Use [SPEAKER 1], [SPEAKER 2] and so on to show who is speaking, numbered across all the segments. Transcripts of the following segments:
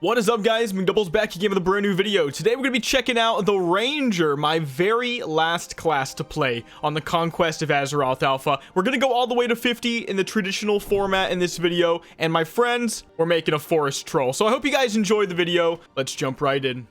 [SPEAKER 1] What is up, guys? Mcdoubles back again with a brand new video. Today we're going to be checking out the Ranger, my very last class to play on the Conquest of Azeroth Alpha. We're going to go all the way to 50 in the traditional format in this video, and my friends, we're making a forest troll. So I hope you guys enjoyed the video. Let's jump right in.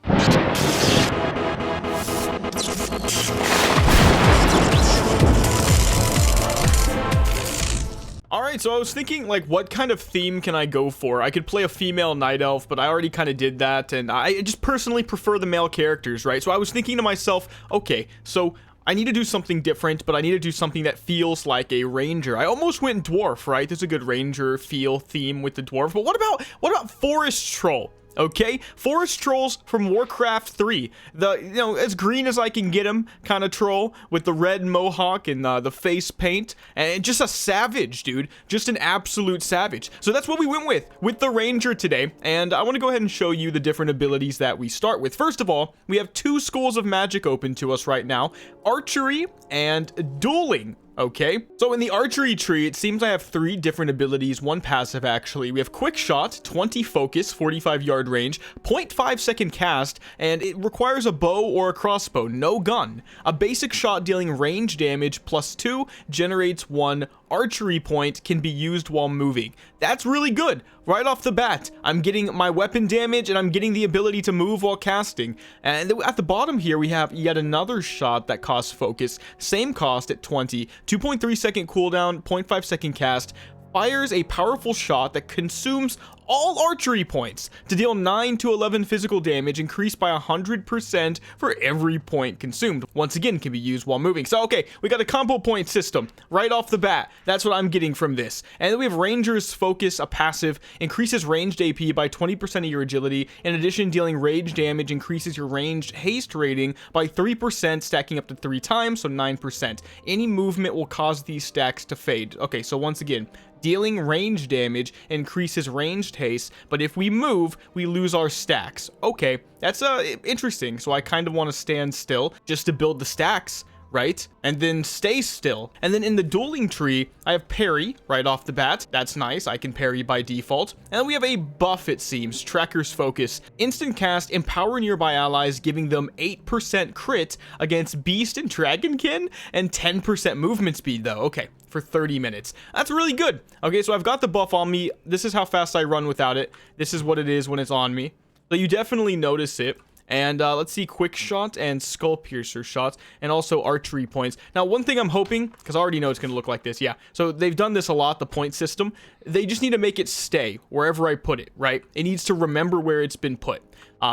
[SPEAKER 1] Alright, so I was thinking, like, what kind of theme can I go for? I could play a female night elf, but I already kind of did that, and I just personally prefer the male characters, right? So I was thinking to myself, okay, so I need to do something different, but I need to do something that feels like a ranger. I almost went dwarf, right? There's a good ranger feel theme with the dwarf, but what about forest troll? Okay, forest trolls from Warcraft 3. As green as I can get him kind of troll with the red mohawk and the face paint, and just a savage, dude. Just an absolute savage. So that's what we went with the ranger today, and I want to go ahead and show you the different abilities that we start with. First of all, we have two schools of magic open to us right now: archery and dueling. Okay, so in the archery tree, it seems I have three different abilities, one passive actually. We have quick shot, 20 focus, 45 yard range, 0.5 second cast, and it requires a bow or a crossbow, no gun. A basic shot dealing range damage +2, generates 1 archery point, can be used while moving. That's really good. Right off the bat, I'm getting my weapon damage and I'm getting the ability to move while casting. And at the bottom here, we have yet another shot that costs focus, same cost at 20, 2.3 second cooldown, 0.5 second cast, fires a powerful shot that consumes all archery points to deal 9 to 11 physical damage, increased by 100% for every point consumed. Once again, can be used while moving. So, okay, we got a combo point system right off the bat. That's what I'm getting from this. And then we have Ranger's Focus, a passive, increases ranged AP by 20% of your agility. In addition, dealing rage damage increases your ranged haste rating by 3%, stacking up to 3 times, so 9%. Any movement will cause these stacks to fade. Okay, so once again, dealing range damage increases ranged haste, but if we move, we lose our stacks. Okay, that's interesting. So I kind of want to stand still just to build the stacks, right? And then stay still. And then in the dueling tree, I have parry right off the bat. That's nice. I can parry by default. And then we have a buff, it seems, Tracker's Focus. Instant cast, empower nearby allies, giving them 8% crit against beast and dragonkin, and 10% movement speed though. Okay, for 30 minutes. That's really good. Okay, so I've got the buff on me. This is how fast I run without it. This is what it is when it's on me. So you definitely notice it. And let's see, quick shot and skull piercer shots, and also archery points. Now, one thing I'm hoping, because I already know it's going to look like this, yeah. So they've done this a lot, the point system. They just need to make it stay wherever I put it, right? It needs to remember where it's been put.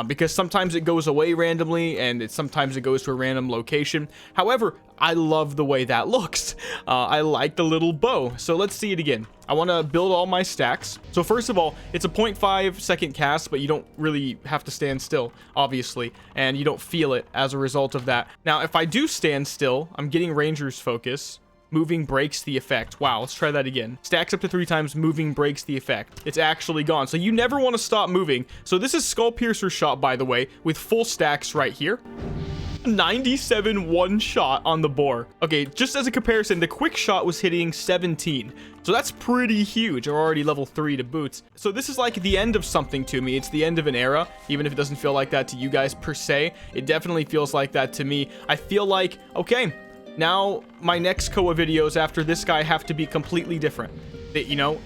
[SPEAKER 1] Because sometimes it goes away randomly, and sometimes it goes to a random location. However, I love the way that looks. I like the little bow. So let's see it again. I want to build all my stacks. So first of all, it's a 0.5 second cast, but you don't really have to stand still, obviously, and you don't feel it as a result of that. Now, if I do stand still, I'm getting Ranger's Focus. Moving breaks the effect. Wow, let's try that again. Stacks up to 3 times, moving breaks the effect. It's actually gone. So you never want to stop moving. So this is Skull Piercer shot, by the way, with full stacks right here. 97 one shot on the boar. Okay, just as a comparison, the quick shot was hitting 17. So that's pretty huge. I'm already level 3 to boots. So this is like the end of something to me. It's the end of an era, even if it doesn't feel like that to you guys per se. It definitely feels like that to me. I feel like, okay, now my next Koa videos after this guy have to be completely different.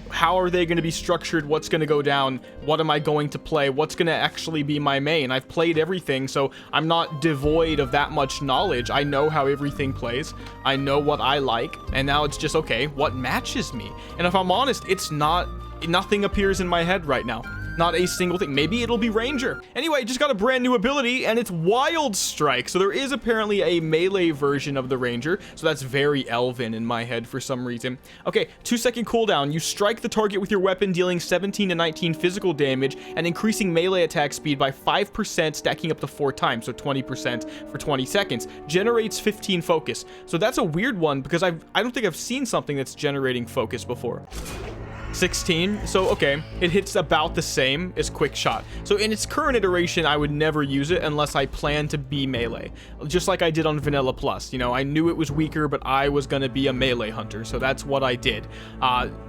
[SPEAKER 1] How are they going to be structured? What's going to go down? What am I going to play? What's going to actually be my main? I've played everything, so I'm not devoid of that much knowledge. I know how everything plays. I know what I like, and now it's just, okay, what matches me? And if I'm honest, nothing appears in my head right now. Not a single thing. Maybe it'll be Ranger. Anyway, just got a brand new ability, and it's Wild Strike. So there is apparently a melee version of the Ranger. So that's very elven in my head for some reason. Okay, 2 second cooldown. You strike the target with your weapon, dealing 17 to 19 physical damage and increasing melee attack speed by 5%, stacking up to 4 times. So 20% for 20 seconds. Generates 15 focus. So that's a weird one because I don't think I've seen something that's generating focus before. 16. So okay, it hits about the same as quick shot. So in its current iteration, I would never use it unless I plan to be melee, just like I did on Vanilla Plus. You know, I knew it was weaker, but I was gonna be a melee hunter, so that's what I did.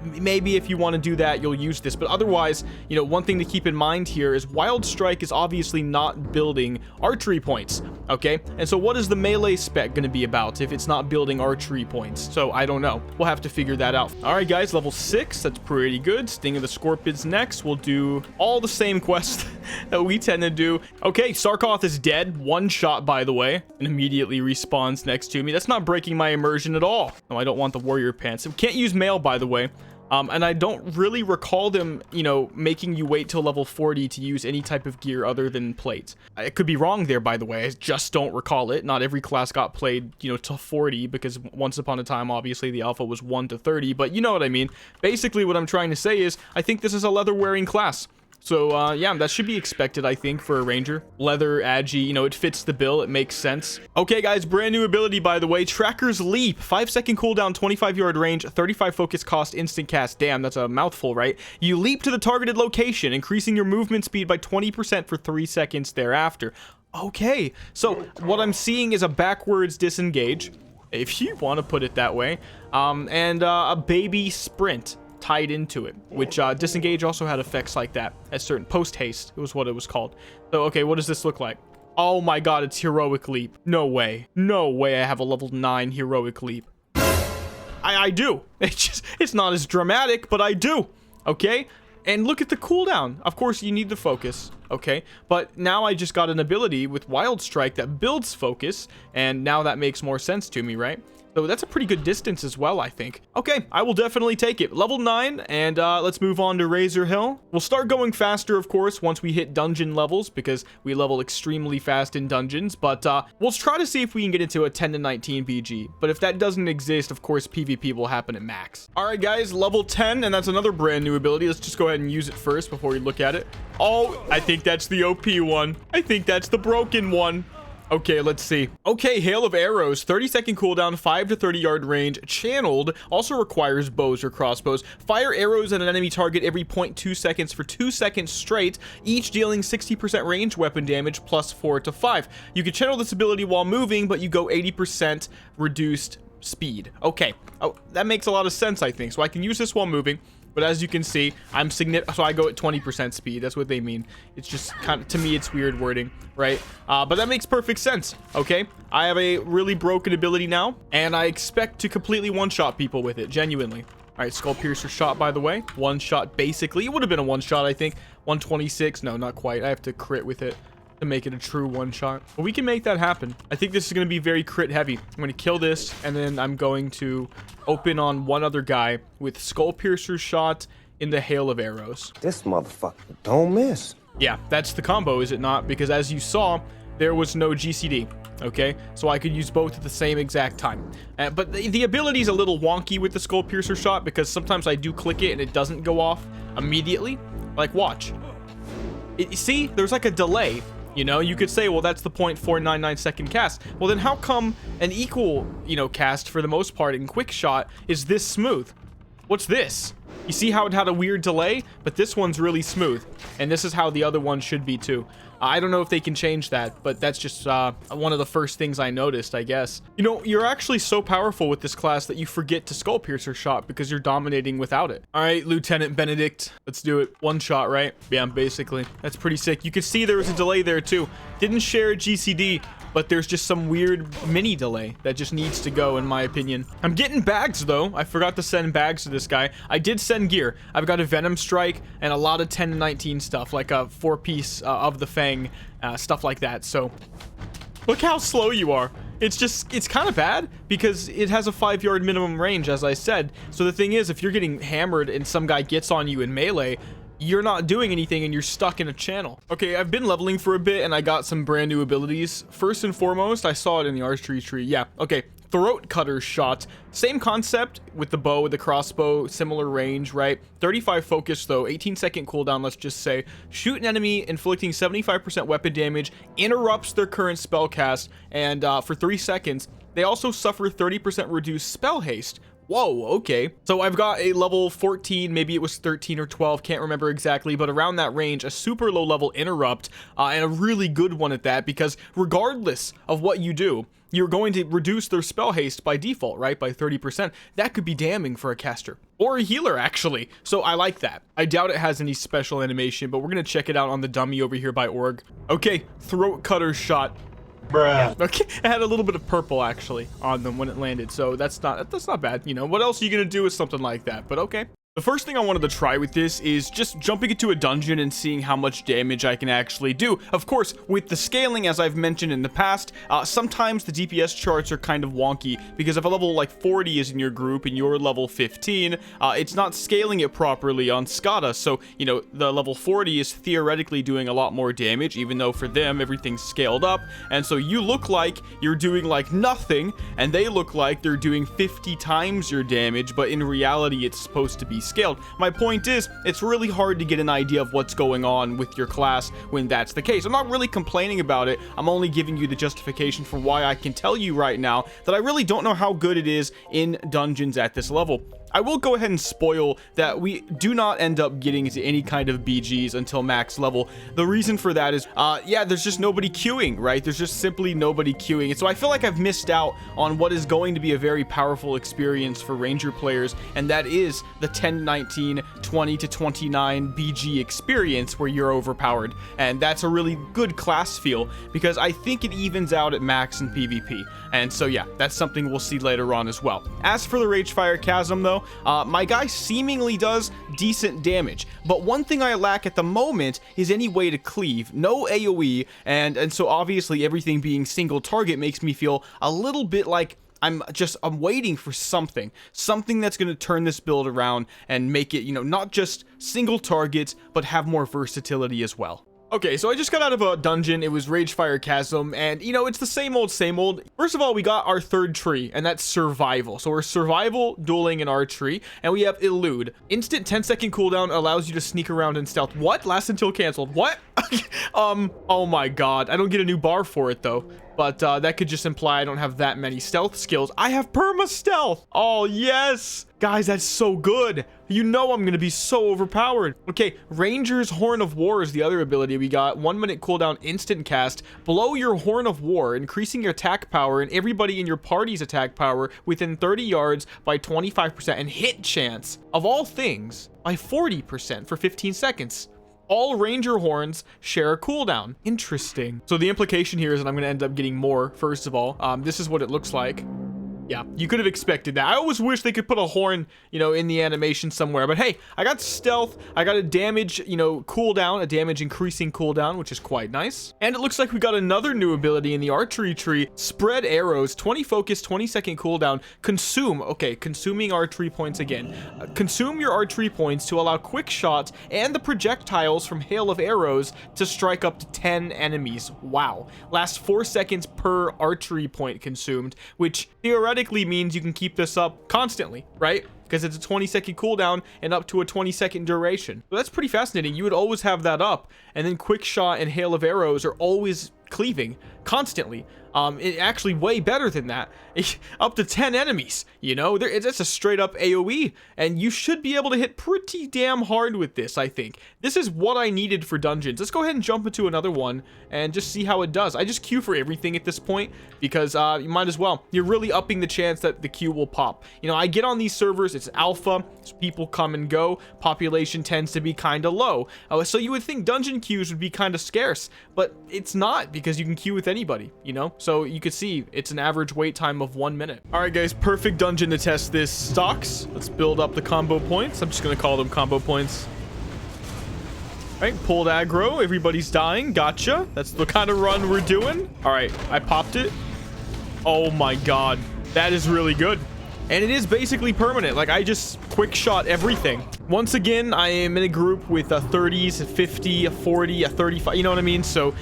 [SPEAKER 1] Maybe if you want to do that, you'll use this, but otherwise, you know, one thing to keep in mind here is Wild Strike is obviously not building archery points, okay? And so what is the melee spec gonna be about if it's not building archery points? So I don't know. We'll have to figure that out. All right, guys, level 6. That's pretty good. Sting of the Scorpions next. We'll do all the same quests that we tend to do. Okay, Sarkoth is dead. One shot, by the way, and immediately respawns next to me. That's not breaking my immersion at all. No, I don't want the warrior pants. We can't use mail, by the way. And I don't really recall them, you know, making you wait till level 40 to use any type of gear other than plate. I could be wrong there, by the way. I just don't recall it. Not every class got played, you know, to 40, because once upon a time, obviously, the alpha was 1 to 30. But you know what I mean. Basically, what I'm trying to say is, I think this is a leather-wearing class. So, yeah, that should be expected, I think, for a ranger. Leather, agi, you know, it fits the bill. It makes sense. Okay, guys, brand new ability, by the way. Tracker's Leap. 5-second cooldown, 25-yard range, 35 focus cost, instant cast. Damn, that's a mouthful, right? You leap to the targeted location, increasing your movement speed by 20% for 3 seconds thereafter. Okay, so what I'm seeing is a backwards disengage, if you want to put it that way, and a baby sprint tied into it, which disengage also had effects like that at certain post haste. It was what it was called. So okay, what does this look like? Oh my god, it's heroic leap. No way I have a level 9 heroic leap. I do. It's not as dramatic, but I do. Okay, and look at the cooldown. Of course you need the focus, okay, but now I just got an ability with Wild Strike that builds focus, and now that makes more sense to me, right? So that's a pretty good distance as well, I think. Okay, I will definitely take it. Level 9, and let's move on to Razor Hill. We'll start going faster, of course, once we hit dungeon levels, because we level extremely fast in dungeons, but we'll try to see if we can get into a 10 to 19 BG. But if that doesn't exist, of course, PvP will happen at max. All right, guys, level 10, and that's another brand new ability. Let's just go ahead and use it first before we look at it. Oh, I think that's the OP one. I think that's the broken one. Okay, let's see. Okay, Hail of Arrows, 30-second cooldown, 5 to 30-yard range, channeled, also requires bows or crossbows. Fire arrows at an enemy target every 0.2 seconds for 2 seconds straight, each dealing 60% range weapon damage plus 4 to 5. You can channel this ability while moving, but you go 80% reduced speed. Okay, oh, that makes a lot of sense, I think. So I can use this while moving. But as you can see, so I go at 20% speed. That's what they mean. It's just kind of, to me, it's weird wording, right? But that makes perfect sense, okay? I have a really broken ability now, and I expect to completely one-shot people with it, genuinely. All right, Skull Piercer shot, by the way. One shot, basically. It would have been a one-shot, I think. 126. No, not quite. I have to crit with it to make it a true one-shot. But we can make that happen. I think this is going to be very crit heavy. I'm going to kill this, and then I'm going to open on one other guy with Skull Piercer shot in the Hail of Arrows.
[SPEAKER 2] This motherfucker don't miss.
[SPEAKER 1] Yeah, that's the combo, is it not? Because as you saw, there was no GCD. Okay, so I could use both at the same exact time. But the ability is a little wonky with the Skull Piercer shot, because sometimes I do click it and it doesn't go off immediately. Like, watch. See, there's like a delay. You know, you could say, well, that's the 0.499 second cast. Well, then how come an equal, you know, cast for the most part in quick shot is this smooth? What's this? You see how it had a weird delay? But this one's really smooth. And this is how the other one should be too. I don't know if they can change that, but that's just one of the first things I noticed, I guess. You know, you're actually so powerful with this class that you forget to Skull Piercer shot because you're dominating without it. All right, Lieutenant Benedict, let's do it. One shot, right? Yeah, basically. That's pretty sick. You could see there was a delay there too. Didn't share a GCD, but there's just some weird mini delay that just needs to go, in my opinion. I'm getting bags, though. I forgot to send bags to this guy. I did send gear. I've got a Venom Strike and a lot of 10 to 19 stuff, like a 4-piece of the Fang, stuff like that. So, look how slow you are. It's kind of bad because it has a 5-yard minimum range, as I said. So the thing is, if you're getting hammered and some guy gets on you in melee, you're not doing anything and you're stuck in a channel. Okay, I've been leveling for a bit and I got some brand new abilities. First and foremost, I saw it in the archery tree. Yeah, okay. Throat cutter shot. Same concept with the bow, with the crossbow, similar range, right? 35 focus though, 18-second cooldown, let's just say. Shoot an enemy, inflicting 75% weapon damage, interrupts their current spell cast, and for 3 seconds, they also suffer 30% reduced spell haste. Whoa, okay. So I've got a level 14, maybe it was 13 or 12, can't remember exactly, but around that range, a super low level interrupt, and a really good one at that, because regardless of what you do, you're going to reduce their spell haste by default, right? By 30%. That could be damning for a caster. Or a healer, actually. So I like that. I doubt it has any special animation, but we're going to check it out on the dummy over here by Org. Okay, throat cutter shot.
[SPEAKER 3] Bruh.
[SPEAKER 1] Okay, it had a little bit of purple, actually, on them when it landed. So that's not bad. You know, what else are you going to do with something like that? But okay. The first thing I wanted to try with this is just jumping into a dungeon and seeing how much damage I can actually do. Of course, with the scaling, as I've mentioned in the past, sometimes the DPS charts are kind of wonky, because if a level like 40 is in your group and you're level 15, it's not scaling it properly on SCADA. So, you know, the level 40 is theoretically doing a lot more damage, even though for them, everything's scaled up. And so you look like you're doing like nothing, and they look like they're doing 50 times your damage, but in reality, it's supposed to be scaled. My point is, it's really hard to get an idea of what's going on with your class when that's the case. I'm not really complaining about it. I'm only giving you the justification for why I can tell you right now that I really don't know how good it is in dungeons at this level. I will go ahead and spoil that we do not end up getting to any kind of BGs until max level. The reason for that is, yeah, there's just nobody queuing, right? There's just simply nobody queuing. And so I feel like I've missed out on what is going to be a very powerful experience for Ranger players, and that is the 10, 19, 20 to 29 BG experience where you're overpowered. And that's a really good class feel, because I think it evens out at max in PvP. And so yeah, that's something we'll see later on as well. As for the Ragefire Chasm though, my guy seemingly does decent damage, but one thing I lack at the moment is any way to cleave. No AoE, and so obviously everything being single target makes me feel a little bit like I'm waiting for something that's going to turn this build around and make it, you know, not just single targets, but have more versatility as well. Okay, so I just got out of a dungeon. It was Ragefire Chasm, and, you know, it's the same old, same old. First of all, we got our third tree, and that's survival. So we're survival, dueling, and archery, and we have elude. Instant 10-second cooldown allows you to sneak around in stealth. What? Last until canceled. What? Oh my god. I don't get a new bar for it, though. But that could just imply I don't have that many stealth skills. I have perma stealth. Oh, yes. Guys, that's so good. You know I'm going to be so overpowered. Okay, Ranger's Horn of War is the other ability we got. 1 minute cooldown instant cast. Blow your Horn of War, increasing your attack power and everybody in your party's attack power within 30 yards by 25% and hit chance, of all things, by 40% for 15 seconds. All Ranger horns share a cooldown. Interesting. So the implication here is that I'm going to end up getting more, first of all. This is what it looks like. Yeah, you could have expected that. I always wish they could put a horn, you know, in the animation somewhere. But hey, I got stealth. I got a damage, you know, cooldown, a damage increasing cooldown, which is quite nice. And it looks like we got another new ability in the archery tree. Spread arrows, 20 focus, 20-second cooldown. Consume, okay, consuming archery points again. Consume your archery points to allow quick shots and the projectiles from hail of arrows to strike up to 10 enemies. Wow. Lasts 4 seconds per archery point consumed, which theoretically means you can keep this up constantly, right? Because it's a 20-second cooldown and up to a 20-second duration. So that's pretty fascinating. You would always have that up, and then quick shot and hail of arrows are always cleaving constantly. It actually way better than that. Up to 10 enemies, you know, it's a straight up AoE, and you should be able to hit pretty damn hard with this. I think this is what I needed for dungeons. Let's go ahead and jump into another one and just see how it does. I just queue for everything at this point because you might as well. You're really upping the chance that the queue will pop. You know, I get on these servers, it's alpha, so people come and go, population tends to be kind of low, so you would think dungeon queues would be kind of scarce, but it's not, because you can queue with anybody, you know. So you could see it's an average wait time of 1 minute. All right, guys, perfect dungeon to test this. Stocks. Let's build up the combo points. I'm just gonna call them combo points. All right, pulled aggro. Everybody's dying. Gotcha. That's the kind of run we're doing. All right, I popped it. Oh my god, that is really good. And it is basically permanent. Like, I just quick shot everything. Once again, I am in a group with a 30s, a 50, a 40, a 35, you know what I mean? So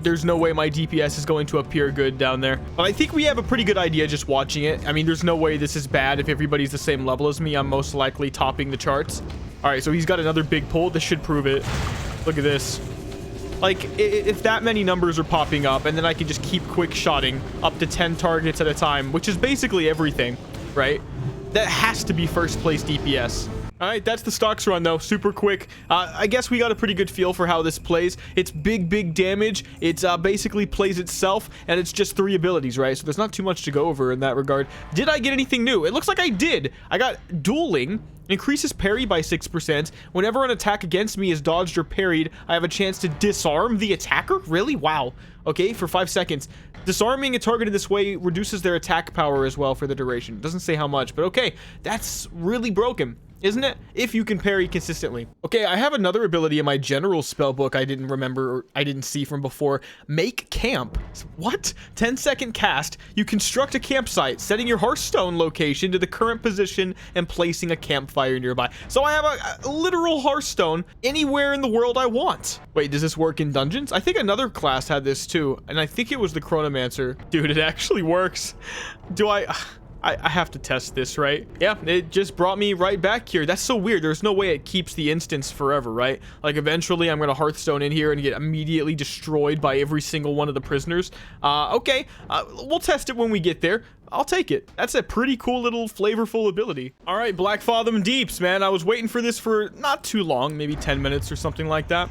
[SPEAKER 1] there's no way my DPS is going to appear good down there. But I think we have a pretty good idea just watching it. I mean, there's no way this is bad. If everybody's the same level as me, I'm most likely topping the charts. All right, so he's got another big pull. This should prove it. Look at this. Like, if that many numbers are popping up, and then I can just keep quick shotting up to 10 targets at a time, which is basically everything, right? That has to be first place DPS. All right, that's the stocks run, though. Super quick. I guess we got a pretty good feel for how this plays. It's big damage. It basically plays itself, and it's just 3 abilities, right? So there's not too much to go over in that regard. Did I get anything new? It looks like I did. I got Dueling. Increases parry by 6%. Whenever an attack against me is dodged or parried, I have a chance to disarm the attacker? Really? Wow. Okay, for 5 seconds. Disarming a target in this way reduces their attack power as well for the duration. Doesn't say how much, but okay. That's really broken, isn't it? If you can parry consistently. Okay, I have another ability in my general spellbook I didn't remember, or I didn't see from before. Make camp. What? 10-second cast. You construct a campsite, setting your Hearthstone location to the current position and placing a campfire nearby. So I have a literal Hearthstone anywhere in the world I want. Wait, does this work in dungeons? I think another class had this too, and I think it was the Chronomancer. Dude, it actually works. Do I have to test this, right? Yeah, it just brought me right back here. That's so weird. There's no way it keeps the instance forever, right? Like, eventually I'm gonna Hearthstone in here and get immediately destroyed by every single one of the prisoners. Okay, we'll test it when we get there. I'll take it. That's a pretty cool little flavorful ability. All right, Black Fathom Deeps, man. I was waiting for this for not too long, maybe 10 minutes or something like that.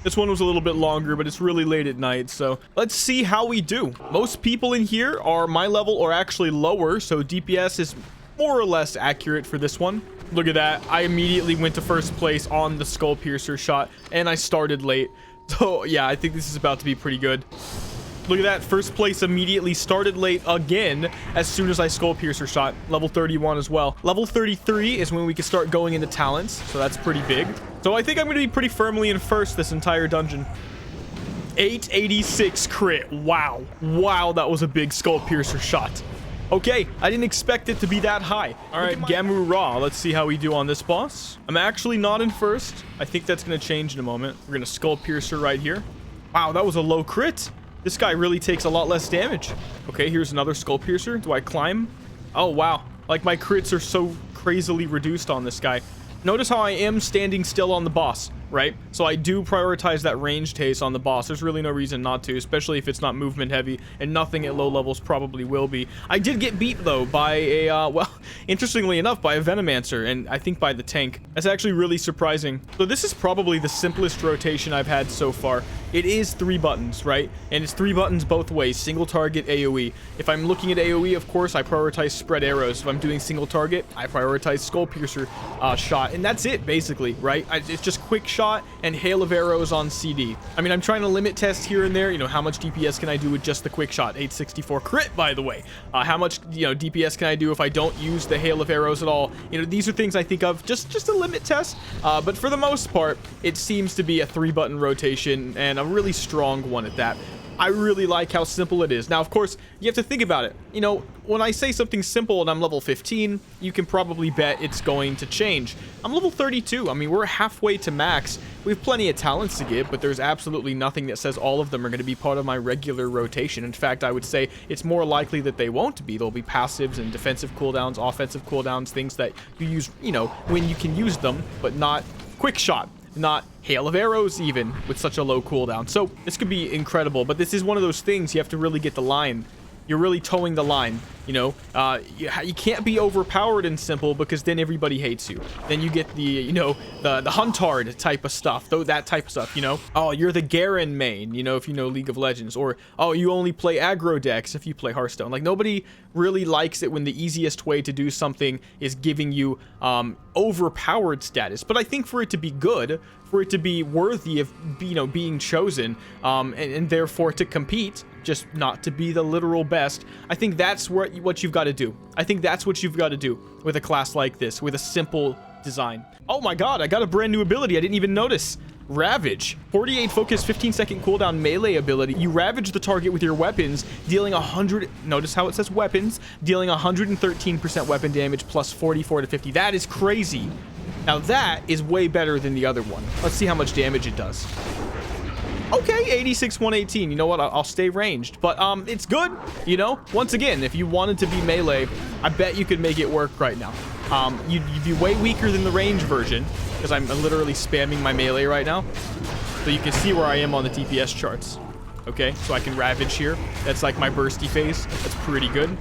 [SPEAKER 1] This one was a little bit longer, but it's really late at night, so let's see how we do. Most people in here are my level or actually lower, so DPS is more or less accurate for this one. Look at that. I immediately went to first place on the Skull Piercer shot, and I started late. So, yeah, I think this is about to be pretty good. Look at that. First place immediately started late again as soon as I Skull Piercer shot. Level 31 as well. Level 33 is when we can start going into talents, so that's pretty big. So I think I'm going to be pretty firmly in first this entire dungeon. 886 crit. Wow. Wow, that was a big Skull Piercer shot. Okay, I didn't expect it to be that high. All right, Gamu Ra. Let's see how we do on this boss. I'm actually not in first. I think that's going to change in a moment. We're going to Skull Piercer right here. Wow, that was a low crit. This guy really takes a lot less damage. Okay, here's another Skull Piercer. Do I climb? Oh, wow. Like, my crits are so crazily reduced on this guy. Notice how I am standing still on the boss, right? So I do prioritize that ranged haste on the boss. There's really no reason not to, especially if it's not movement heavy, and nothing at low levels probably will be. I did get beat, though, by a, well, interestingly enough, by a Venomancer, and I think by the tank. That's actually really surprising. So this is probably the simplest rotation I've had so far. It is 3 buttons, right? And it's 3 buttons both ways, single target, AoE. If I'm looking at AoE, of course, I prioritize spread arrows. If I'm doing single target, I prioritize Skull Piercer shot. And that's it, basically, right? It's just quick shot and hail of arrows on CD. I mean, I'm trying to limit test here and there. You know, how much DPS can I do with just the quick shot? 864 crit, by the way. How much, you know, DPS can I do if I don't use the hail of arrows at all? You know, these are things I think of just a limit test. But for the most part, it seems to be a 3-button rotation, and a really strong one at that. I really like how simple it is. Now, of course, you have to think about it. You know, when I say something simple and I'm level 15, you can probably bet it's going to change. I'm level 32. I mean, we're halfway to max. We have plenty of talents to get, but there's absolutely nothing that says all of them are going to be part of my regular rotation. In fact, I would say it's more likely that they won't be. There'll be passives and defensive cooldowns, offensive cooldowns, things that you use, you know, when you can use them, but not quick shot. Not hail of arrows even with such a low cooldown. So this could be incredible, but this is one of those things you have to really get the line. You're really towing the line, you know. You can't be overpowered in simple, because then everybody hates you. Then you get the, you know, the Huntard type of stuff, though, that type of stuff, you know. Oh, you're the Garen main, you know, if you know League of Legends, or oh, you only play aggro decks if you play Hearthstone. Like, nobody really likes it when the easiest way to do something is giving you overpowered status. But I think for it to be good, for it to be worthy of, you know, being chosen, and therefore to compete, just not to be the literal best, I think that's what you've got to do. I think that's what you've got to do with a class like this, with a simple design. Oh my god, I got a brand new ability I didn't even notice. Ravage. 48 focus, 15-second cooldown melee ability. You ravage the target with your weapons, dealing 100... Notice how it says weapons. Dealing 113% weapon damage plus 44 to 50. That is crazy. Now that is way better than the other one. Let's see how much damage it does. Okay, 86, 118. You know what? I'll stay ranged. But it's good, you know? Once again, if you wanted to be melee, I bet you could make it work right now. You'd be way weaker than the range version, because I'm literally spamming my melee right now. So you can see where I am on the DPS charts. Okay, so I can ravage here. That's like my bursty phase. That's pretty good.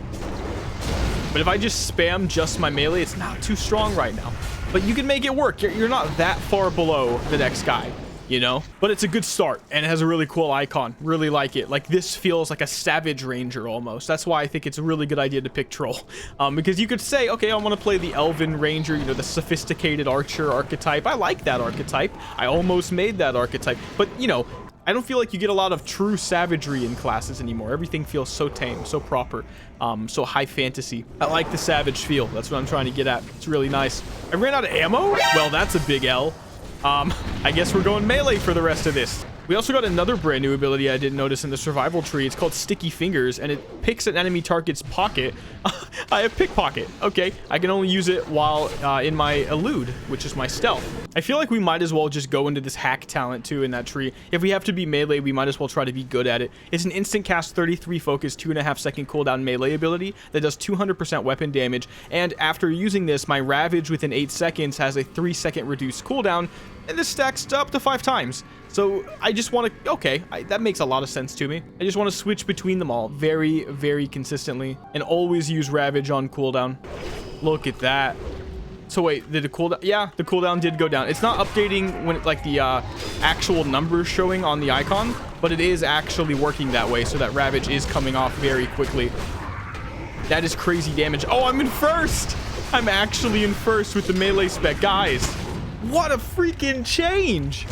[SPEAKER 1] But if I just spam just my melee, it's not too strong right now. But you can make it work. You're not that far below the next guy, you know? But it's a good start, and it has a really cool icon. Really like it. Like, this feels like a Savage Ranger almost. That's why I think it's a really good idea to pick Troll. Because you could say, okay, I want to play the Elven Ranger, you know, the sophisticated archer archetype. I like that archetype. I almost made that archetype. But, you know, I don't feel like you get a lot of true savagery in classes anymore. Everything feels so tame, so proper, so high fantasy. I like the savage feel. That's what I'm trying to get at. It's really nice. I ran out of ammo? Well, that's a big L. I guess we're going melee for the rest of this. We also got another brand new ability I didn't notice in the survival tree. It's called Sticky Fingers, and it picks an enemy target's pocket. I have Pickpocket. Okay, I can only use it while in my Elude, which is my stealth. I feel like we might as well just go into this hack talent too in that tree. If we have to be melee, we might as well try to be good at it. It's an instant cast 33 focus, 2.5 second cooldown melee ability that does 200% weapon damage. And after using this, my Ravage within 8 seconds has a 3-second reduced cooldown, and this stacks up to 5 times. So I just want to, okay, that makes a lot of sense to me. I just want to switch between them all very, very consistently and always use Ravage on cooldown. Look at that. So wait, did the cooldown? Yeah, the cooldown did go down. It's not updating when like the actual numbers showing on the icon, but it is actually working that way, so that Ravage is coming off very quickly. That is crazy damage. Oh, I'm in first. I'm actually in first with the melee spec. Guys, what a freaking change.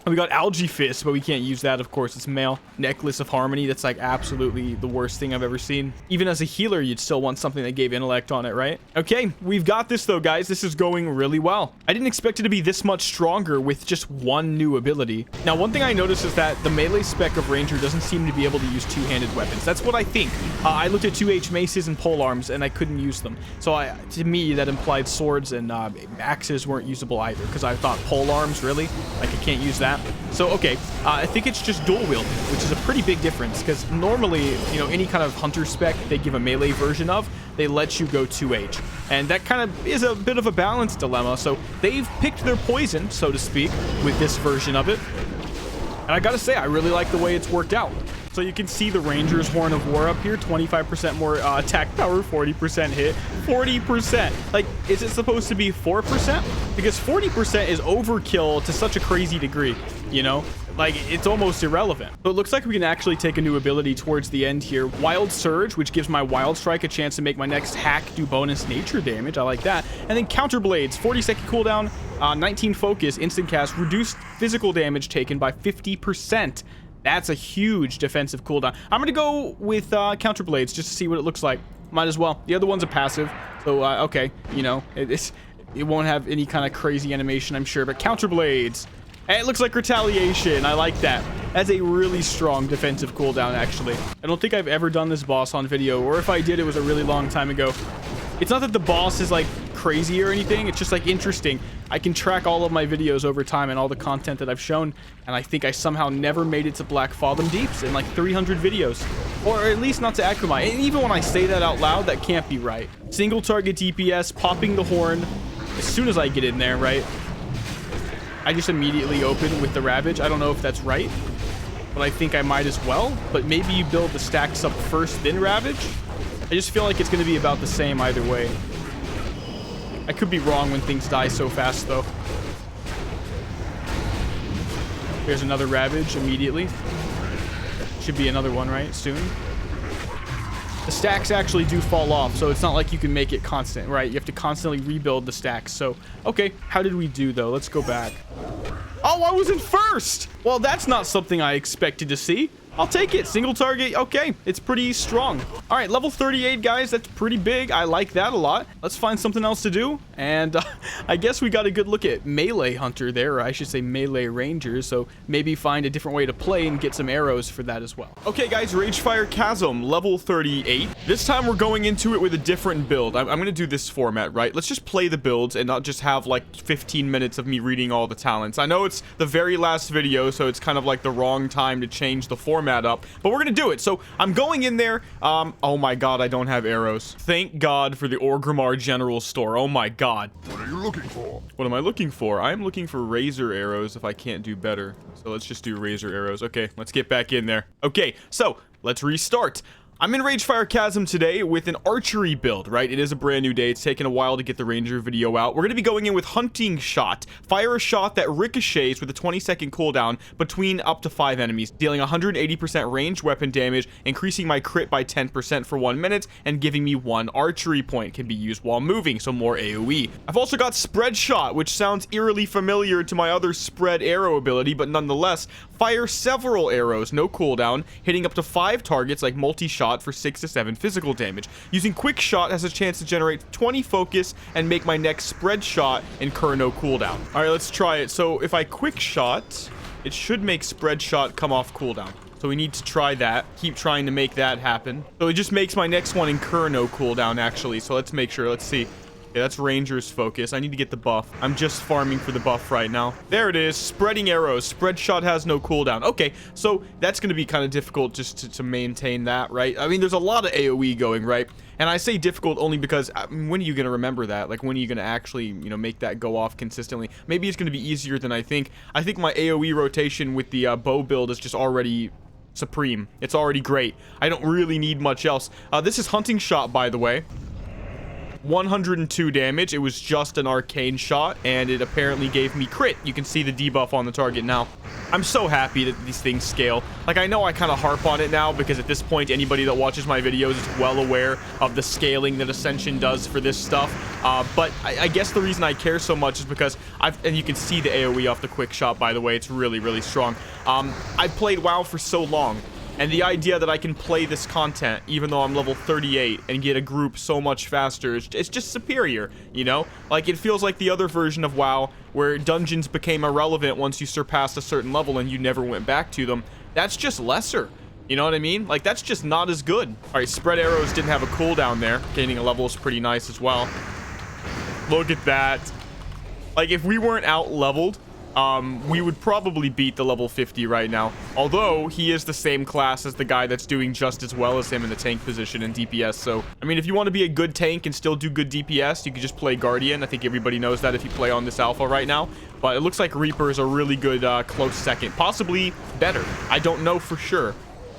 [SPEAKER 1] We got Algae Fist, but we can't use that, of course. It's male. Necklace of Harmony. That's like absolutely the worst thing I've ever seen. Even as a healer, you'd still want something that gave intellect on it, right? Okay, we've got this though, guys. This is going really well. I didn't expect it to be this much stronger with just one new ability. Now, one thing I noticed is that the melee spec of Ranger doesn't seem to be able to use two-handed weapons. That's what I think. I looked at 2H maces and polearms, and I couldn't use them. So to me, that implied swords and axes weren't usable either, because I thought polearms, really? Like, I can't use that. So, okay, I think it's just dual wielding, which is a pretty big difference, because normally, you know, any kind of hunter spec they give a melee version of, they let you go 2H. And that kind of is a bit of a balance dilemma, so they've picked their poison, so to speak, with this version of it. And I gotta say, I really like the way it's worked out. So you can see the Ranger's Horn of War up here, 25% more attack power, 40% hit, 40%. Like, is it supposed to be 4%? Because 40% is overkill to such a crazy degree, you know? Like, it's almost irrelevant. So it looks like we can actually take a new ability towards the end here. Wild Surge, which gives my Wild Strike a chance to make my next hack do bonus nature damage. I like that. And then Counter Blades, 40-second cooldown, 19 focus, instant cast, reduced physical damage taken by 50%. That's a huge defensive cooldown. I'm going to go with Counter Blades just to see what it looks like. Might as well. The other one's a passive. So, okay, you know, it won't have any kind of crazy animation, I'm sure. But Counter Blades. It looks like Retaliation. I like that. That's a really strong defensive cooldown, actually. I don't think I've ever done this boss on video, or if I did, it was a really long time ago. It's not that the boss is like crazy or anything. It's just like interesting. I can track all of my videos over time and all the content that I've shown, and I think I somehow never made it to Black Fathom Deeps in like 300 videos, or at least not to Akumai. And even when I say that out loud, that can't be right. Single target DPS, popping the horn as soon as I get in there, right? I just immediately open with the Ravage. I don't know if that's right, but I think I might as well. But maybe you build the stacks up first, then Ravage. I just feel like it's going to be about the same either way. I could be wrong when things die so fast, though. There's another Ravage immediately. Should be another one, right? Soon. The stacks actually do fall off, so it's not like you can make it constant, right? You have to constantly rebuild the stacks. So, okay, how did we do, though? Let's go back. Oh, I was in first! Well, that's not something I expected to see. I'll take it. Single target. Okay, it's pretty strong. All right, level 38, guys. That's pretty big. I like that a lot. Let's find something else to do. And I guess we got a good look at Melee Hunter there, or I should say Melee Ranger. So maybe find a different way to play and get some arrows for that as well. Okay, guys, Ragefire Chasm, level 38. This time we're going into it with a different build. I'm going to do this format, right? Let's just play the builds and not just have like 15 minutes of me reading all the talents. I know it's the very last video, so it's kind of like the wrong time to change the format up, but we're gonna do it. So I'm going in there. Oh my god, I don't have arrows. Thank god for the Orgrimmar General Store. Oh my god.
[SPEAKER 3] What are you looking for?
[SPEAKER 1] What am I looking for? I'm looking for razor arrows if I can't do better. So let's just do razor arrows. Okay, let's get back in there. Okay, so let's restart. I'm in Ragefire Chasm today with an archery build, right? It is a brand new day. It's taken a while to get the ranger video out. We're going to be going in with hunting shot. Fire a shot that ricochets with a 20-second cooldown between up to 5 enemies, dealing 180% range weapon damage, increasing my crit by 10% for 1 minute, and giving me 1 archery point. Can be used while moving, so more AoE. I've also got spread shot, which sounds eerily familiar to my other spread arrow ability, but nonetheless, fire several arrows, no cooldown, hitting up to 5 targets like multi-shot for 6 to 7 physical damage. Using quick shot has a chance to generate 20 focus and make my next spread shot incur no cooldown. All right, let's try it. So if I quick shot, it should make spread shot come off cooldown. So we need to try that. Keep trying to make that happen. So it just makes my next one incur no cooldown, actually. So let's make sure. Let's see. Yeah, that's Ranger's focus. I need to get the buff. I'm just farming for the buff right now. There it is. Spreading arrows. Spread shot has no cooldown. Okay, so that's going to be kind of difficult just to maintain that, right? I mean, there's a lot of AoE going, right? And I say difficult only because when are you going to remember that? Like, when are you going to actually, you know, make that go off consistently? Maybe it's going to be easier than I think. I think my AoE rotation with the bow build is just already supreme. It's already great. I don't really need much else. This is hunting shot, by the way. 102 damage. It was just an arcane shot, and it apparently gave me crit. You can see the debuff on the target now. I'm so happy that these things scale. Like, I know I kind of harp on it now because at this point, anybody that watches my videos is well aware of the scaling that Ascension does for this stuff. But I guess the reason I care so much is because and you can see the AoE off the quick shot, by the way. It's really, really strong. I've played WoW for so long. And the idea that I can play this content, even though I'm level 38, and get a group so much faster, it's just superior, you know? Like, it feels like the other version of WoW, where dungeons became irrelevant once you surpassed a certain level and you never went back to them. That's just lesser. You know what I mean? Like, that's just not as good. All right, spread arrows didn't have a cooldown there. Gaining a level is pretty nice as well. Look at that. Like, if we weren't out-leveled, we would probably beat the level 50 right now. Although, he is the same class as the guy that's doing just as well as him in the tank position in DPS. So, I mean, if you want to be a good tank and still do good DPS, you could just play Guardian. I think everybody knows that if you play on this alpha right now. But it looks like Reaper is a really good close second. Possibly better. I don't know for sure.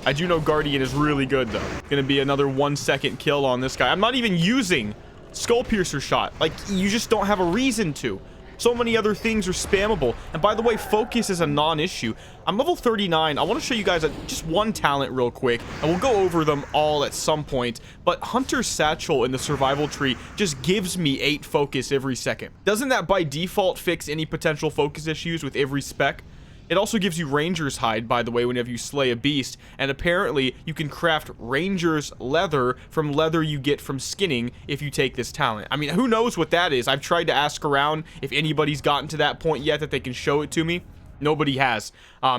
[SPEAKER 1] I do know Guardian is really good, though. Gonna be another 1 second kill on this guy. I'm not even using Skull Piercer shot. Like, you just don't have a reason to. So many other things are spammable. And by the way, focus is a non-issue. I'm level 39. I want to show you guys just one talent real quick, and we'll go over them all at some point. But Hunter's Satchel in the survival tree just gives me 8 focus every second. Doesn't that by default fix any potential focus issues with every spec? It also gives you Ranger's Hide, by the way, whenever you slay a beast, and apparently you can craft Ranger's Leather from leather you get from skinning if you take this talent. I mean, who knows what that is? I've tried to ask around if anybody's gotten to that point yet that they can show it to me. Nobody has.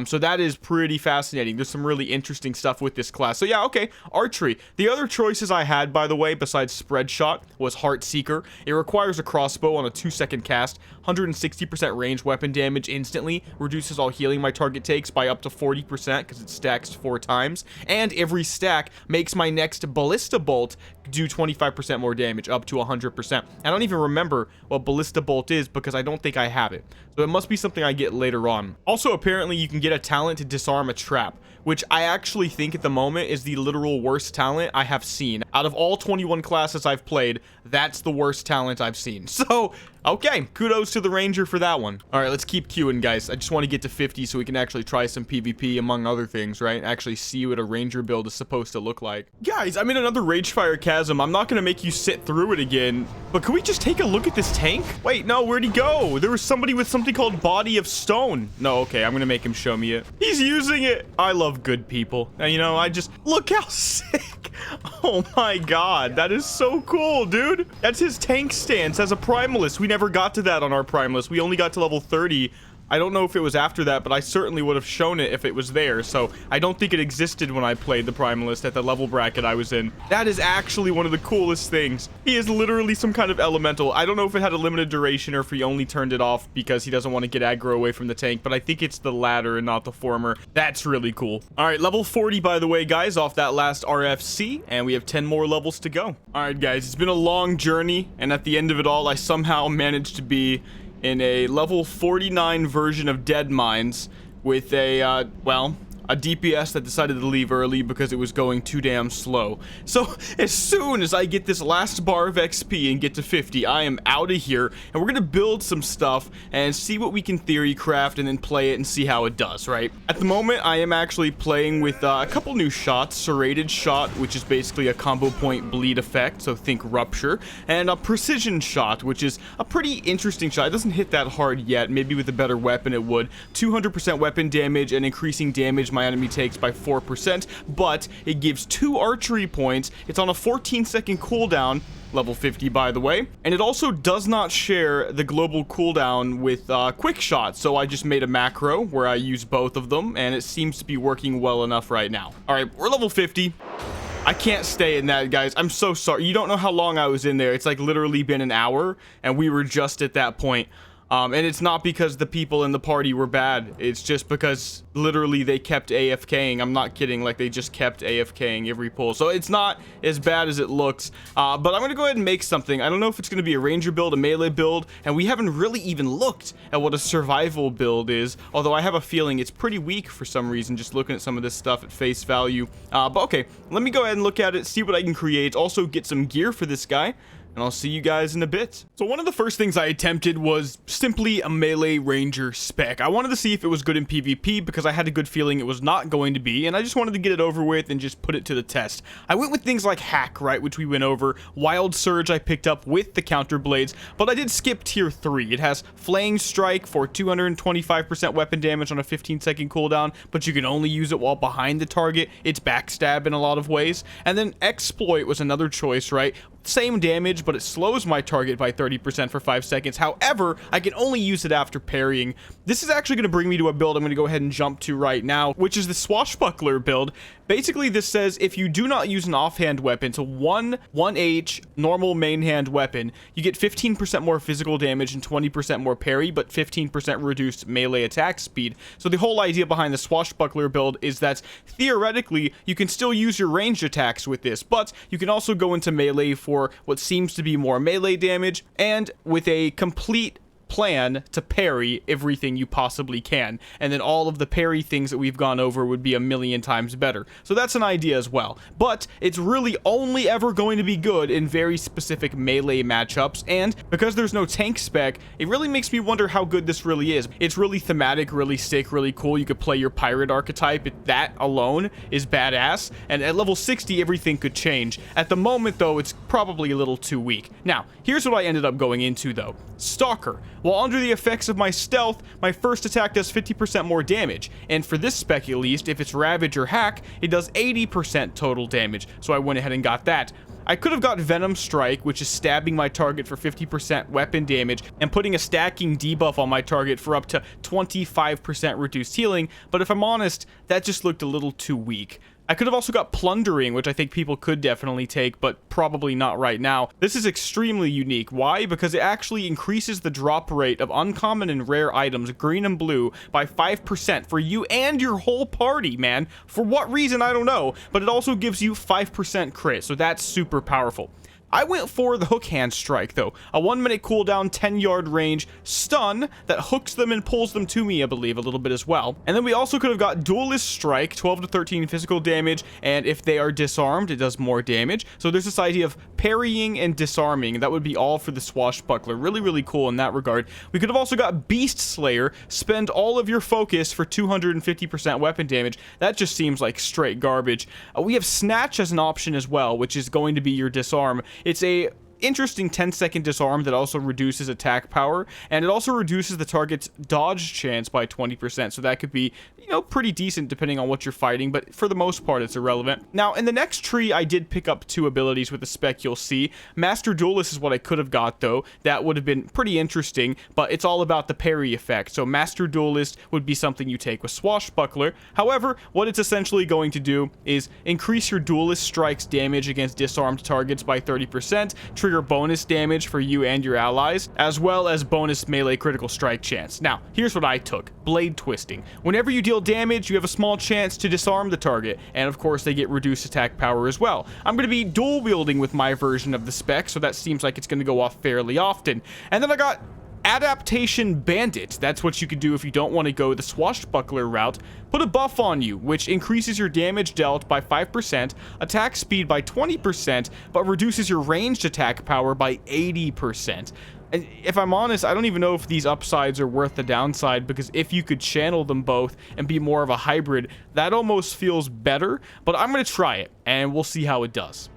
[SPEAKER 1] So that is pretty fascinating. There's some really interesting stuff with this class. So yeah, okay, archery. The other choices I had, by the way, besides spread shot, was Heart Seeker. It requires a crossbow on a 2-second cast, 160% range weapon damage instantly, reduces all healing my target takes by up to 40% because it stacks 4 times, and every stack makes my next Ballista Bolt do 25% more damage, up to 100%. I don't even remember what Ballista Bolt is because I don't think I have it. So it must be something I get later on. Also, apparently, you can get a talent to disarm a trap, which I actually think at the moment is the literal worst talent I have seen. Out of all 21 classes I've played, that's the worst talent I've seen. So, okay, kudos to the Ranger for that one. All right, let's keep queuing, guys. I just want to get to 50 so we can actually try some PvP, among other things, right? Actually see what a Ranger build is supposed to look like. Guys, I'm in another Ragefire Chasm. I'm not going to make you sit through it again, but can we just take a look at this tank? Wait, no, where'd he go? There was somebody with something called Body of Stone. No, okay, I'm going to make him show me it. He's using it. I love good people. And, you know, I just... Look how sick. Oh my god, that is so cool, dude. That's his tank stance as a Primalist. We never got to that on our Primalist. We only got to level 30. I don't know if it was after that, but I certainly would have shown it if it was there. So I don't think it existed when I played the Primalist at the level bracket I was in. That is actually one of the coolest things. He is literally some kind of elemental. I don't know if it had a limited duration or if he only turned it off because he doesn't want to get aggro away from the tank, but I think it's the latter and not the former. That's really cool. All right, level 40, by the way, guys, off that last RFC, and we have 10 more levels to go. All right, guys, it's been a long journey, and at the end of it all, I somehow managed to be in a level 49 version of Dead Mines with a, well, a DPS that decided to leave early because it was going too damn slow. So as soon as I get this last bar of XP and get to 50, I am out of here, and we're gonna build some stuff and see what we can theory craft and then play it and see how it does, right? At the moment, I am actually playing with a couple new shots. Serrated shot, which is basically a combo point bleed effect, so think rupture, and a precision shot, which is a pretty interesting shot. It doesn't hit that hard yet. Maybe with a better weapon it would. 200% weapon damage and increasing damage my enemy takes by 4%, but it gives 2 archery points. It's on a 14-second cooldown, level 50 by the way, and it also does not share the global cooldown with quick shot, so I just made a macro where I use both of them, and it seems to be working well enough right now. Alright, we're level 50. I can't stay in that, guys. I'm so sorry. You don't know how long I was in there. It's like literally been an hour, and we were just at that point. And it's not because the people in the party were bad. It's just because literally they kept AFKing. I'm not kidding. Like, they just kept AFKing every pull. So it's not as bad as it looks. But I'm going to go ahead and make something. I don't know if it's going to be a ranger build, a melee build. And we haven't really even looked at what a survival build is. Although I have a feeling it's pretty weak for some reason, just looking at some of this stuff at face value. But okay, let me go ahead and look at it, see what I can create. Also get some gear for this guy. And I'll see you guys in a bit. So one of the first things I attempted was simply a melee ranger spec. I wanted to see if it was good in PvP because I had a good feeling it was not going to be, and I just wanted to get it over with and just put it to the test. I went with things like hack, right, which we went over. Wild surge I picked up with the counter blades, but I did skip tier 3. It has flaying strike for 225% weapon damage on a 15-second cooldown, but you can only use it while behind the target. It's backstab in a lot of ways. And then exploit was another choice, right? Same damage, but it slows my target by 30% for 5 seconds. However, I can only use it after parrying. This is actually going to bring me to a build I'm going to go ahead and jump to right now, which is the Swashbuckler build. Basically, this says if you do not use an offhand weapon, so 1H normal main hand weapon, you get 15% more physical damage and 20% more parry, but 15% reduced melee attack speed. So the whole idea behind the Swashbuckler build is that theoretically, you can still use your ranged attacks with this, but you can also go into melee for what seems to be more melee damage, and with a complete plan to parry everything you possibly can, and then all of the parry things that we've gone over would be a million times better. So that's an idea as well, but it's really only ever going to be good in very specific melee matchups, and because there's no tank spec, it really makes me wonder how good this really is. It's really thematic, really sick, really cool. You could play your pirate archetype. That alone is badass, and at level 60 everything could change. At the moment though, it's probably a little too weak. Now here's what I ended up going into though. Stalker. While under the effects of my stealth, my first attack does 50% more damage, and for this spec at least, if it's Ravage or Hack, it does 80% total damage, so I went ahead and got that. I could have got Venom Strike, which is stabbing my target for 50% weapon damage, and putting a stacking debuff on my target for up to 25% reduced healing, but if I'm honest, that just looked a little too weak. I could have also got Plundering, which I think people could definitely take, but probably not right now. This is extremely unique. Why? Because it actually increases the drop rate of uncommon and rare items, green and blue, by 5% for you and your whole party, man. For what reason, I don't know, but it also gives you 5% crit, so that's super powerful. I went for the Hook Hand Strike, though. A 1-minute cooldown, 10-yard range, stun that hooks them and pulls them to me, I believe, a little bit as well. And then we also could have got Duelist Strike, 12 to 13 physical damage, and if they are disarmed, it does more damage. So there's this idea of parrying and disarming. That would be all for the Swashbuckler. Really, really cool in that regard. We could have also got Beast Slayer, spend all of your focus for 250% weapon damage. That just seems like straight garbage. We have Snatch as an option as well, which is going to be your disarm. It's a interesting 10-second disarm that also reduces attack power, and it also reduces the target's dodge chance by 20%, so that could be, you know, pretty decent depending on what you're fighting, but for the most part it's irrelevant. Now in the next tree I did pick up 2 abilities with the spec you'll see. Master Duelist is what I could have got though. That would have been pretty interesting, but it's all about the parry effect, so Master Duelist would be something you take with Swashbuckler. However, what it's essentially going to do is increase your Duelist Strike's damage against disarmed targets by 30%, trigger bonus damage for you and your allies, as well as bonus melee critical strike chance. Now, here's what I took. Blade Twisting. Whenever you deal damage, you have a small chance to disarm the target, and of course they get reduced attack power as well. I'm going to be dual wielding with my version of the spec, so that seems like it's going to go off fairly often. And then I got Adaptation Bandit. That's what you could do if you don't want to go the Swashbuckler route. Put a buff on you, which increases your damage dealt by 5%, attack speed by 20%, but reduces your ranged attack power by 80%. And if I'm honest, I don't even know if these upsides are worth the downside, because if you could channel them both and be more of a hybrid, that almost feels better. But I'm going to try it, and we'll see how it does.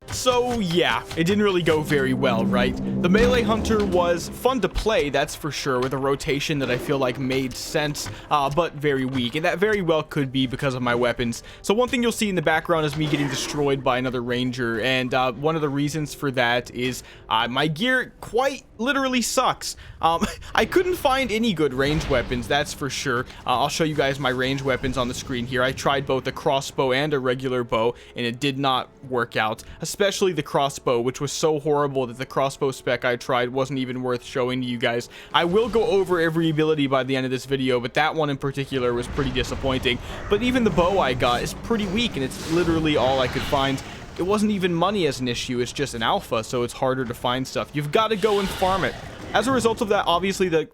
[SPEAKER 1] So yeah, it didn't really go very well, right? The Melee Hunter was fun to play, that's for sure, with a rotation that I feel like made sense, but very weak, and that very well could be because of my weapons. So one thing you'll see in the background is me getting destroyed by another ranger, and one of the reasons for that is my gear quite literally sucks. I couldn't find any good range weapons, that's for sure. I'll show you guys my range weapons on the screen here. I tried both a crossbow and a regular bow, and it did not work out, especially the crossbow, which was so horrible that the crossbow spec I tried wasn't even worth showing to you guys. I will go over every ability by the end of this video, but that one in particular was pretty disappointing. But even the bow I got is pretty weak, and it's literally all I could find. It wasn't even money as an issue, it's just an alpha, so it's harder to find stuff. You've got to go and farm it. As a result of that, obviously the,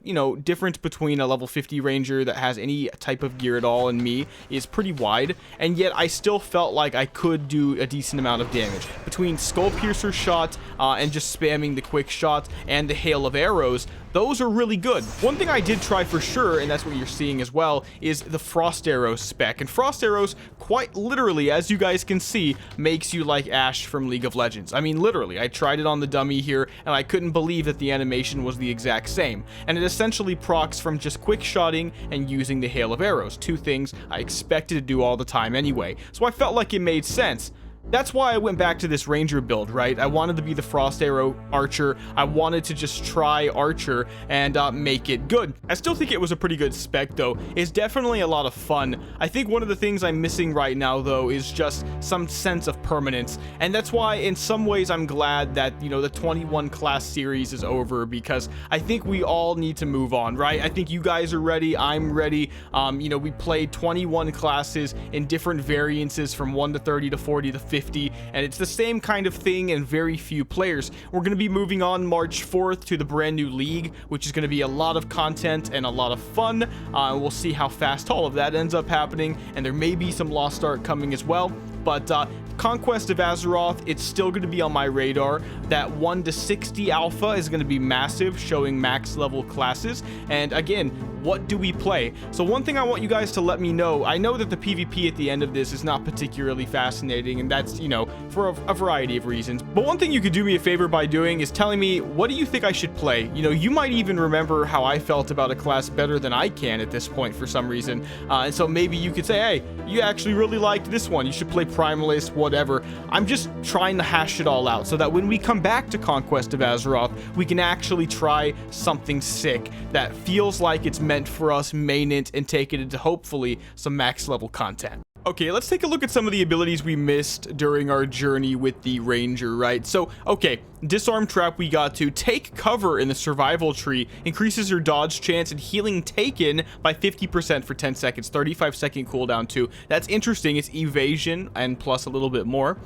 [SPEAKER 1] difference between a level 50 ranger that has any type of gear at all and me is pretty wide, and yet I still felt like I could do a decent amount of damage. Between Skull Piercer shot and just spamming the quick shot and the hail of arrows, those are really good. One thing I did try for sure, and that's what you're seeing as well, is the Frost Arrow spec. And Frost Arrows, quite literally, as you guys can see, makes you like Ashe from League of Legends. I mean, literally, I tried it on the dummy here, and I couldn't believe that the animation was the exact same. And it essentially procs from just quick shotting and using the hail of arrows, two things I expected to do all the time anyway. So I felt like it made sense. That's why I went back to this ranger build, right? I wanted to be the Frost Arrow archer. I wanted to just try archer and make it good. I still think it was a pretty good spec, though. It's definitely a lot of fun. I think one of the things I'm missing right now, though, is just some sense of permanence. And that's why, in some ways, I'm glad that, the 21 class series is over, because I think we all need to move on, right? I think you guys are ready. I'm ready. We played 21 classes in different variances from 1 to 30 to 40 to 50, and it's the same kind of thing and very few players. We're going to be moving on March 4th to the brand new league, which is going to be a lot of content and a lot of fun. We'll see how fast all of that ends up happening, and there may be some Lost Art coming as well. But Conquest of Azeroth, it's still going to be on my radar. That 1 to 60 alpha is going to be massive, showing max level classes. And again, what do we play? So one thing I want you guys to let me know, I know that the PvP at the end of this is not particularly fascinating, and that's, for a variety of reasons. But one thing you could do me a favor by doing is telling me, what do you think I should play? You might even remember how I felt about a class better than I can at this point for some reason. And so maybe you could say, hey, you actually really liked this one. You should play Primalist, whatever. I'm just trying to hash it all out so that when we come back to Conquest of Azeroth, we can actually try something sick that feels like it's meant for us, main it, and take it into hopefully some max level content. Okay, let's take a look at some of the abilities we missed during our journey with the ranger, right? So, okay, disarm trap we got to. Take cover in the survival tree increases your dodge chance and healing taken by 50% for 10 seconds, 35-second cooldown too. That's interesting. It's evasion and plus a little bit more.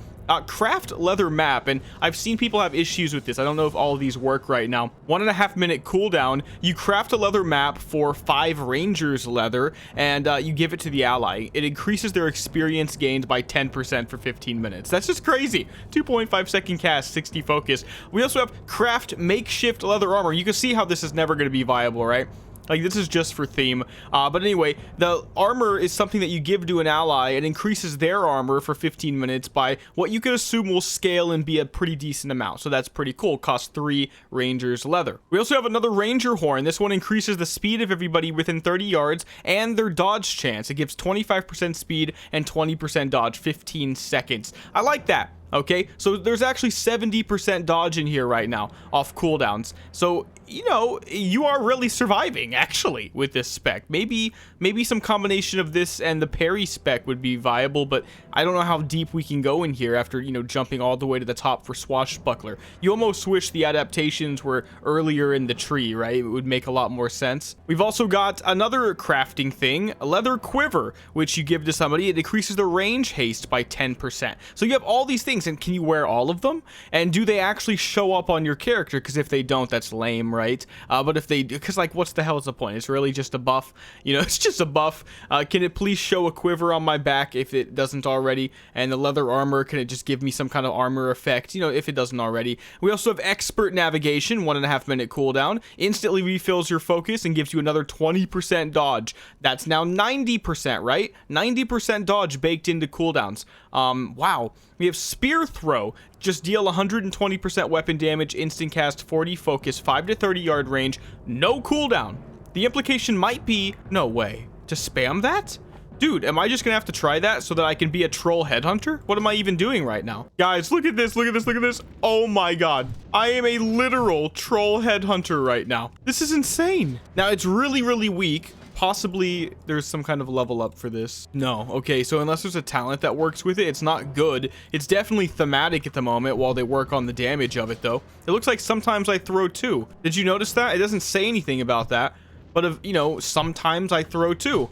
[SPEAKER 1] Craft leather map, and I've seen people have issues with this. I don't know if all of these work right now. 1.5 minute cooldown. You craft a leather map for 5 rangers leather, and you give it to the ally. It increases their experience gained by 10% for 15 minutes. That's just crazy. 2.5 second cast, 60 focus. We also have craft makeshift leather armor. You can see how this is never going to be viable, right? Like, this is just for theme. But anyway, the armor is something that you give to an ally. It increases their armor for 15 minutes by what you could assume will scale and be a pretty decent amount. So that's pretty cool. Costs 3 rangers leather. We also have another ranger horn. This one increases the speed of everybody within 30 yards and their dodge chance. It gives 25% speed and 20% dodge, 15 seconds. I like that. Okay, so there's actually 70% dodge in here right now off cooldowns. So, you know, you are really surviving actually with this spec. Maybe some combination of this and the parry spec would be viable, but I don't know how deep we can go in here after, you know, jumping all the way to the top for Swashbuckler. You almost wish the adaptations were earlier in the tree, right? It would make a lot more sense. We've also got another crafting thing, a leather quiver, which you give to somebody. It decreases the range haste by 10%. So you have all these things, and can you wear all of them? And do they actually show up on your character? Because if they don't, that's lame, right? But if they do, because like, what's the hell is the point? It's really just a buff. You know, it's just a buff. Can it please show a quiver on my back if it doesn't already? And the leather armor, can it just give me some kind of armor effect? You know, if it doesn't already. We also have expert navigation, 1.5 minute cooldown. Instantly refills your focus and gives you another 20% dodge. That's now 90%, right? 90% dodge baked into cooldowns. Wow. We have spear throw. Just deal 120% weapon damage, instant cast, 40 focus, 5 to 30 yard range, no cooldown. The implication might be, no way, to spam that? Dude, am I just gonna have to try that so that I can be a troll headhunter? What am I even doing right now? Guys, look at this, look at this, look at this. Oh my god. I am a literal troll headhunter right now. This is insane. Now, it's really, really weak. Possibly there's some kind of level up for this. No. Okay, so unless there's a talent that works with it, it's not good. It's definitely thematic at the moment while they work on the damage of it, though. It looks like sometimes I throw 2. Did you notice that? It doesn't say anything about that. But, if, you know, sometimes I throw 2.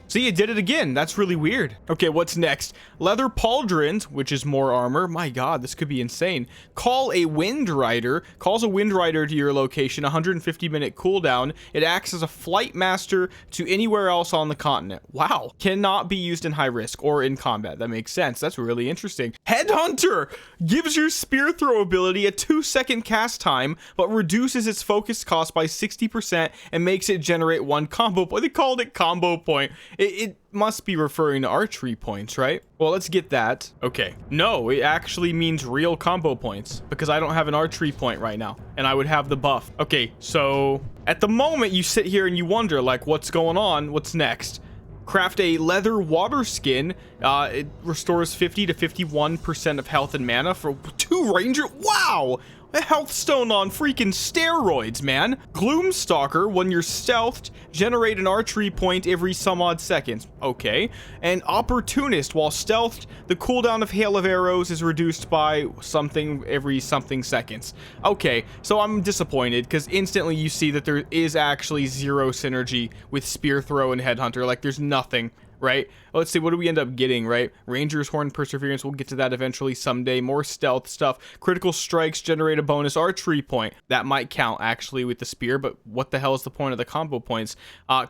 [SPEAKER 1] See, it did it again. That's really weird. Okay, what's next? Leather pauldrons, which is more armor. My god, this could be insane. Call a wind rider. Calls a wind rider to your location, 150-minute cooldown. It acts as a flight master to anywhere else on the continent. Wow. Cannot be used in high risk or in combat. That makes sense. That's really interesting. Headhunter gives your spear throw ability a 2-second cast time, but reduces its focus cost by 60% and makes it generate 1 combo point. They called it combo point. It must be referring to archery points, right? Well, let's get that. Okay. No, it actually means real combo points because I don't have an archery point right now and I would have the buff. Okay, so at the moment you sit here and you wonder, like, what's going on? What's next? Craft a leather water skin. It restores 50 to 51% of health and mana for 2 ranger. Wow! A health stone on freaking steroids, man. Gloom Stalker, when you're stealthed, generate an archery point every some odd seconds. Okay. And Opportunist, while stealthed, the cooldown of Hail of Arrows is reduced by something every something seconds. Okay, so I'm disappointed because instantly you see that there is actually 0 synergy with Spear Throw and Headhunter. Like, there's nothing. Right? Let's see, what do we end up getting, right? Ranger's Horn Perseverance, we'll get to that eventually someday. More stealth stuff. Critical strikes generate a bonus archery point. That might count, actually, with the spear, but what the hell is the point of the combo points?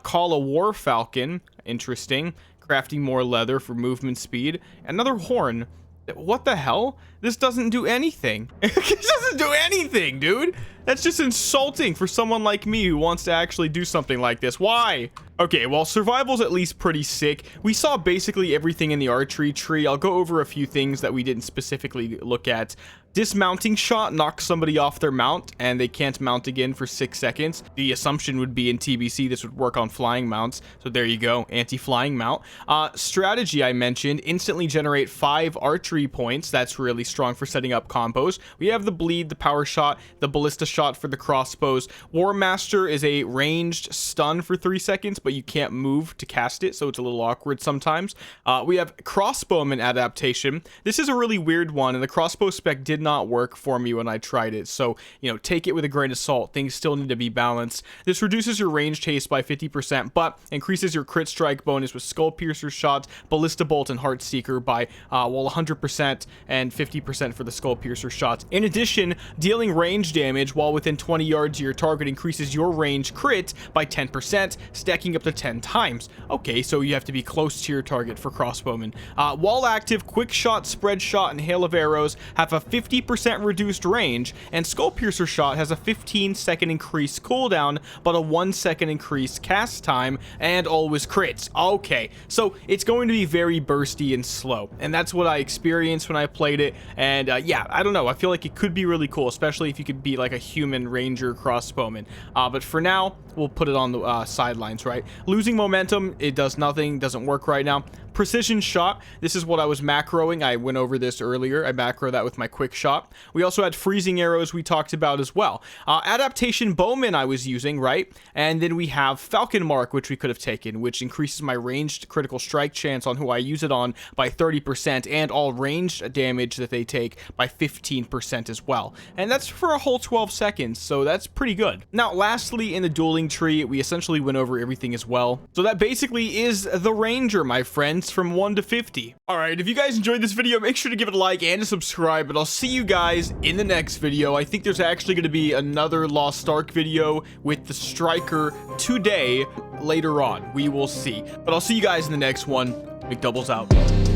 [SPEAKER 1] Call a War Falcon. Interesting. Crafting more leather for movement speed. Another horn. What the hell? This doesn't do anything. This doesn't do anything, dude. That's just insulting for someone like me who wants to actually do something like this. Why? Okay, well, survival's at least pretty sick. We saw basically everything in the archery tree. I'll go over a few things that we didn't specifically look at. Dismounting shot knocks somebody off their mount and they can't mount again for 6 seconds. The assumption would be in TBC this would work on flying mounts, so there you go, anti-flying mount. Strategy I mentioned, instantly generate 5 archery points. That's really strong for setting up combos. We have the bleed, the power shot, the ballista shot for the crossbows. War Master is a ranged stun for 3 seconds, but you can't move to cast it, so it's a little awkward sometimes. We have Crossbowmen Adaptation. This is a really weird one, and the crossbow spec did not work for me when I tried it, so take it with a grain of salt. Things still need to be balanced. This reduces your range haste by 50%, but increases your crit strike bonus with Skull Piercer shot, Ballista Bolt, and Heart Seeker by 100% and 50% for the Skull Piercer shot. In addition, dealing range damage while within 20 yards of your target increases your range crit by 10%, stacking up to 10 times. Okay, so you have to be close to your target for crossbowmen. While active, quick shot, spread shot, and hail of arrows have a 50% reduced range, and Skull Piercer shot has a 15-second increased cooldown, but a 1-second increased cast time, and always crits. Okay, so it's going to be very bursty and slow, and that's what I experienced when I played it. And yeah, I don't know, I feel like it could be really cool, especially if you could be like a human ranger crossbowman. But for now, we'll put it on the sidelines, right? Losing momentum, it does nothing, doesn't work right now. Precision shot, this is what I was macroing. I went over this earlier. I macro that with my quick shot. We also had freezing arrows we talked about as well. Adaptation Bowman I was using, right? And then we have Falcon Mark, which we could have taken, which increases my ranged critical strike chance on who I use it on by 30%, and all ranged damage that they take by 15% as well. And that's for a whole 12 seconds, so that's pretty good. Now, lastly, in the dueling tree, we essentially went over everything as well. So that basically is the Ranger, my friends, from 1 to 50. Alright, if you guys enjoyed this video, make sure to give it a like and a subscribe, but I'll see you guys in the next video. I think there's actually going to be another Lost Ark video with the Striker today later on. We will see. But I'll see you guys in the next one. Mcdoubles out.